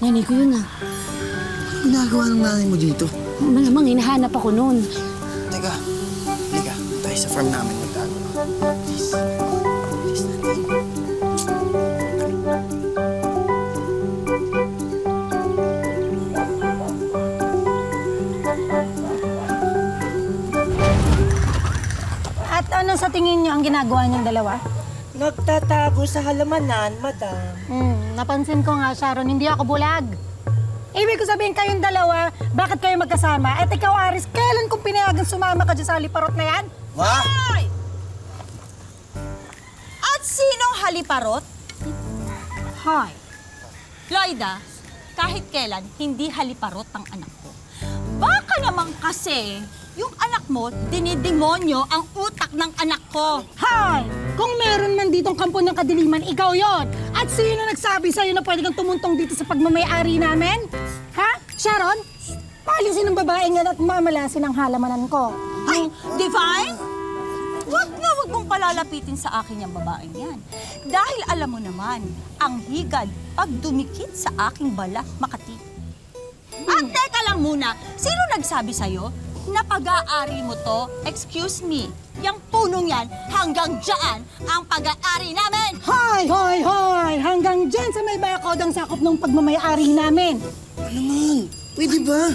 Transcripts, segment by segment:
Nanay ko yun, ah. Anong ginagawa ng nanay mo dito? Malamang hinahanap ako noon. Teka, halika. Tayo sa farm namin magtago. Please. Please natin. At ano sa tingin niyo ang ginagawa niyong dalawa? Nagtatago sa halamanan, madam. Napansin ko nga, Sharon, hindi ako bulag. Ibig ko sabihin kayong dalawa, bakit kayo magkasama? At ikaw, Aris, kailan kong pinayagan sumama ka dyan sa haliparot na yan? Ma! Hoy! At sinong haliparot? Hoy. Lloyda, kahit kailan, hindi haliparot ang anak ko. Baka naman kasi, yung anak mo, dinidemonyo ang utak ng anak ko. Hoy! Kung meron man ditong kampo ng kadiliman, ikaw yon. At sino nagsabi sa'yo na pwede kang tumuntong dito sa pagmamayari namin? Ha? Sharon? Palisin ng babaeng yan at mamalasin ang halamanan ko. Ay, Divine? Huwag mong palalapitin sa akin yung babaeng yan. Dahil alam mo naman, ang higad pag dumikit sa aking bala, makati. At teka lang muna, sino nagsabi sa'yo na pag-aari mo to? Excuse me, yung punong yan, hanggang dyan ang pag-aari namin! Hoy! Hoy! Hoy! Hanggang dyan sa may bakod ang sakop ng pagmamayari namin. Naman, pwede ba?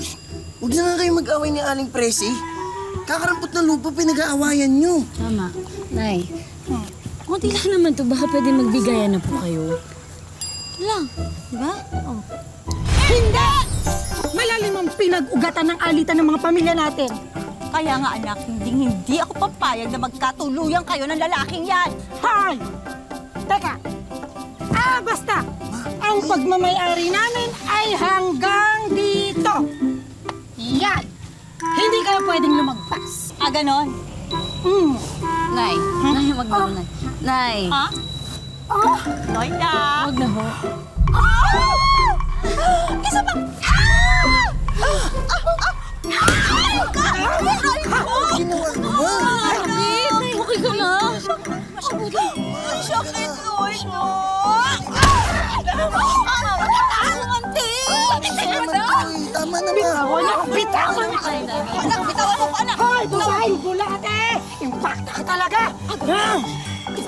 Huwag na nga kayo mag-away ni Aling Presi. Kakarampot ng lupa, pinag-aawayan nyo. Tama. Nay, kunti lang naman to. Baka pwede magbigayan na po kayo. Lang, di ba? Oh. Hindi! Malalim ang pinag-ugatan ng alitan ng mga pamilya natin. Kaya nga anak, hindi ako papayag na magkatuluyan kayo ng lalaking yan! Hoy! Teka! Basta! Ang pagmamayari namin ay hanggang dito! Yan! Hindi kayo pwedeng lumagpas. Ganon? Nay, Nay, wag na, Nay. Nay. Ha? Lloyda! Wag na ho. Isa pa! Ginawa mo ba? Nay, okay ka na. Sakit, Lloyda! Tama naman. Bitawan niyo! Anak, bitawan mo ko, anak! Hoy! Busahin ko lahat eh! Impacta ka talaga!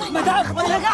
Madaan ka talaga!